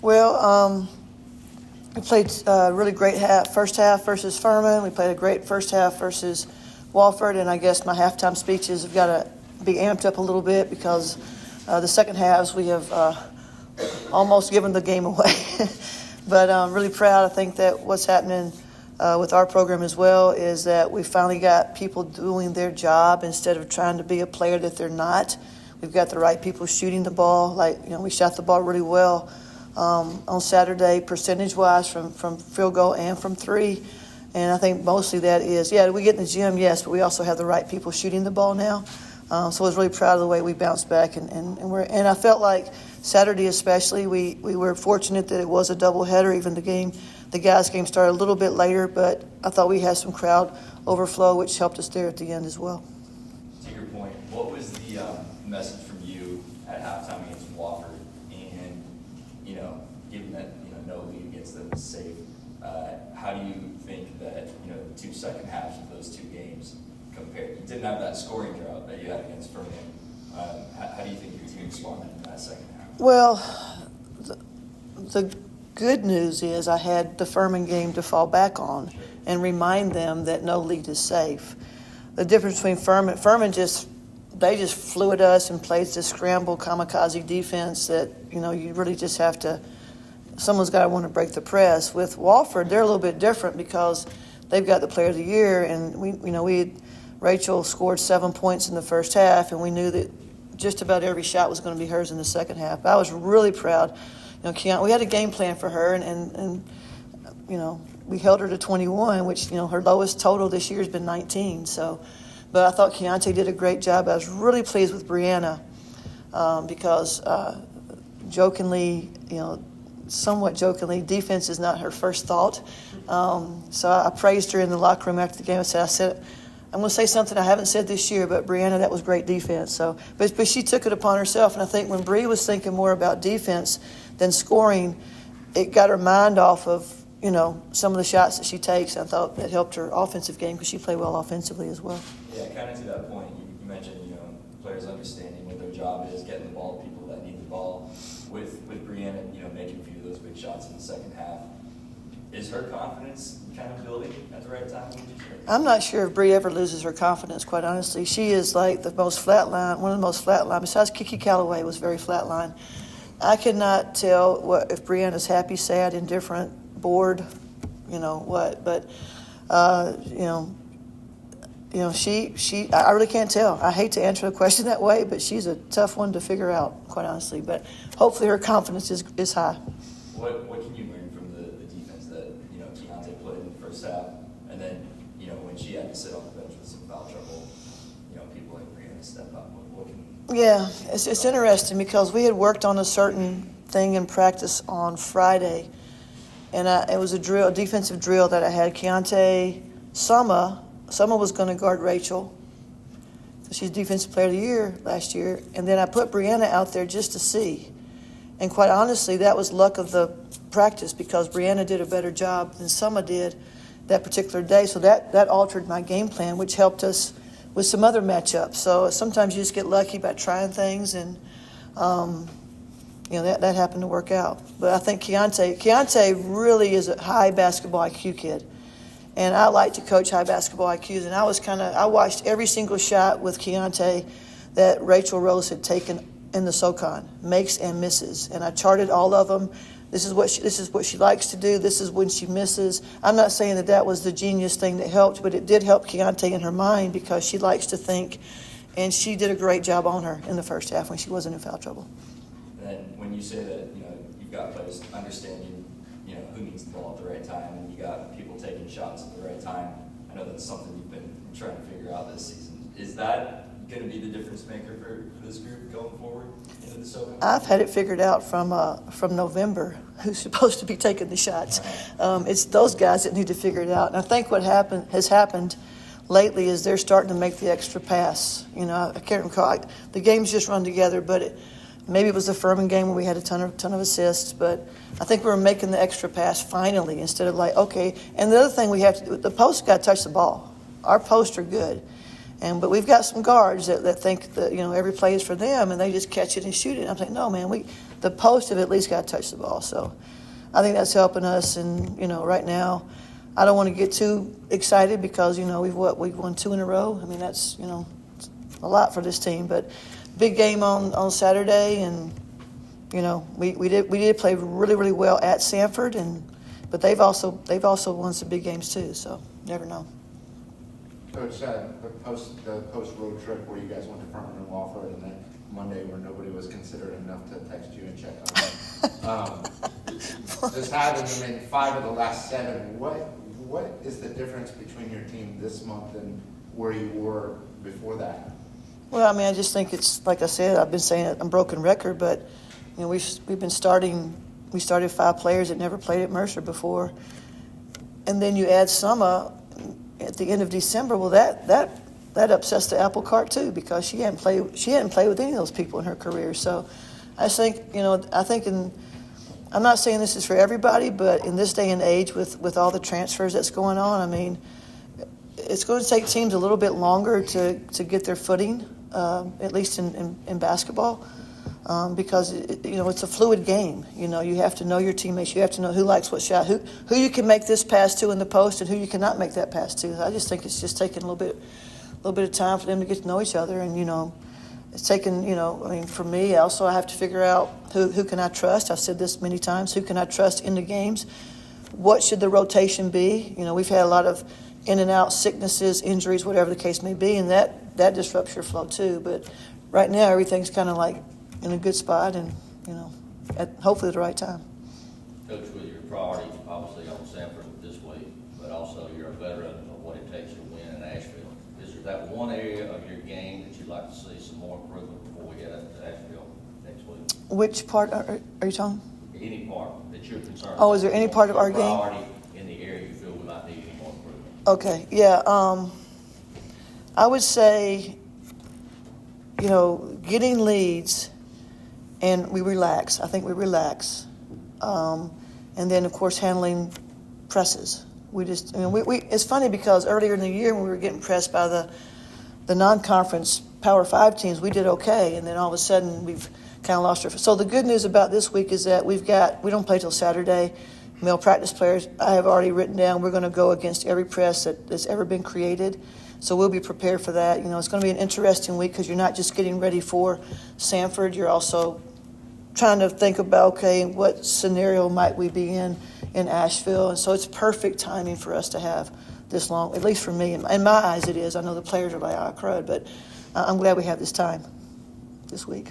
Well, we played a really great first half versus Furman. We played a great first half versus Wofford, and I guess my halftime speeches have got to be amped up a little bit because the second halves we have almost given the game away. But I'm really proud. I think that what's happening with our program as well is that we finally got people doing their job instead of trying to be a player that they're not. We've got the right people shooting the ball. We shot the ball really well on Saturday, percentage-wise from field goal and from three. And I think mostly that is, we get in the gym, yes, but we also have the right people shooting the ball now. So I was really proud of the way we bounced back, and I felt like Saturday especially, we were fortunate that it was a doubleheader. Even the guys' game started a little bit later, but I thought we had some crowd overflow, which helped us there at the end as well. To your point, what was the message from you at halftime against Wofford? And given that no lead against them is safe, how do you think that the two second halves of those two games compared? You didn't have that scoring drought that you had against Furman. How do you think your team responded in that second half? Well, the good news is I had the Furman game to fall back on and remind them that no lead is safe. The difference between Furman just flew at us and played this scramble kamikaze defense that you really just have to. Someone's got to want to break the press. With Wofford, they're a little bit different because they've got the Player of the Year, and Rachel scored 7 points in the first half, and we knew that just about every shot was going to be hers in the second half. But I was really proud. We had a game plan for her, and we held her to 21, which her lowest total this year has been 19. So, but I thought Keontae did a great job. I was really pleased with Brianna because somewhat jokingly, defense is not her first thought. So I praised her in the locker room after the game. I said, I'm going to say something I haven't said this year, but Brianna, that was great defense. So, but she took it upon herself, and I think when Bree was thinking more about defense than scoring, it got her mind off of some of the shots that she takes. I thought that helped her offensive game because she played well offensively as well. Yeah, kind of to that point, you mentioned players understanding what their job is, getting the ball to people that need the ball. With Brianna, making a few of those big shots in the second half. Is her confidence kind of building at the right time? I'm not sure if Bree ever loses her confidence, quite honestly. She is like one of the most flatline, besides Kiki Calloway was very flatline. I cannot tell if Brianna's happy, sad, indifferent, bored, what. But, she I really can't tell. I hate to answer the question that way, but she's a tough one to figure out, quite honestly. But hopefully her confidence is high. What can you learn from the defense that Keontae played in the first half, and then when she had to sit on the bench with some foul trouble, people like Brianna step up? Yeah, it's interesting because we had worked on a certain thing in practice on Friday, and it was a defensive drill that I had. Keontae, Summer was going to guard Rachel. She's Defensive Player of the Year last year, and then I put Brianna out there just to see. And quite honestly, that was luck of the practice because Brianna did a better job than Summer did that particular day. So that altered my game plan, which helped us with some other matchups. So sometimes you just get lucky by trying things, and that happened to work out. But I think Keontae really is a high basketball IQ kid. And I like to coach high basketball IQs, and I watched every single shot with Keontae that Rachel Rose had taken in the SoCon, makes and misses, and I charted all of them. This is what she likes to do. This is when she misses. I'm not saying that was the genius thing that helped, but it did help Keontae in her mind because she likes to think, and she did a great job on her in the first half when she wasn't in foul trouble. And when you say that you've got players understanding who needs the ball at the right time, and you got people taking shots at the right time. I know that's something you've been trying to figure out this season. Is that going to be the difference maker for this group going forward into the SoCon? I've had it figured out from November who's supposed to be taking the shots. It's those guys that need to figure it out. And I think what has happened lately is they're starting to make the extra pass. I can't recall. The games just run together, but maybe it was the Furman game where we had a ton of assists, but I think we were making the extra pass finally instead of okay. And the other thing we have to do, the post got to touch the ball. Our posts are good, but we've got some guards that think that every play is for them, and they just catch it and shoot it. And I'm saying, no, man, the post have at least got to touch the ball. So I think that's helping us. And, right now, I don't want to get too excited because, we've won 2 in a row. I mean, that's, a lot for this team. But big game on Saturday, and, we did play really, really well at Sanford, but they've also won some big games too. So never know. Coach, the post road trip where you guys went to Furman and Wofford, and then Monday where nobody was considerate enough to text you and check on you. Just having them in 5 of the last 7, what is the difference between your team this month and where you were before that? Well, I mean, I just think it's, like I said, I've been saying it, I'm broken record, but, we've been starting, we started 5 players that never played at Mercer before. And then you add Summer at the end of December. Well, that upsets the apple cart too, because she hadn't played with any of those people in her career. So I think, I'm not saying this is for everybody, but in this day and age with all the transfers that's going on, I mean, it's going to take teams a little bit longer to get their footing, at least in basketball, because it's a fluid game. You have to know your teammates. You have to know who likes what shot, who you can make this pass to in the post, and who you cannot make that pass to. I just think it's just taking a little bit of time for them to get to know each other, and it's taken. I mean, for me, also I have to figure out who can I trust. I've said this many times. Who can I trust in the games? What should the rotation be? We've had a lot of in and out sicknesses, injuries, whatever the case may be, and that disrupts your flow too. But right now, everything's kind of like in a good spot, and at hopefully the right time. Coach, with your priority obviously on Sanford this week, but also you're a veteran of what it takes to win in Asheville. Is there that one area of your game that you'd like to see some more improvement before we head up to Asheville next week? Which part are you talking? Any part that you're concerned Oh, is there any part of our game? Priority in the area you feel we might need any more improvement? Okay, yeah. I would say, getting leads, and we relax. I think we relax. And then, of course, handling presses. It's funny because earlier in the year when we were getting pressed by the non-conference Power 5 teams, we did okay. And then all of a sudden we've kind of lost our... So the good news about this week is that we don't play till Saturday. Male practice players, I have already written down, we're going to go against every press that's ever been created. So we'll be prepared for that. It's going to be an interesting week because you're not just getting ready for Sanford. You're also trying to think about, okay, what scenario might we be in Asheville. And so it's perfect timing for us to have this long, at least for me. In my eyes it is. I know the players are like, crud, but I'm glad we have this time this week.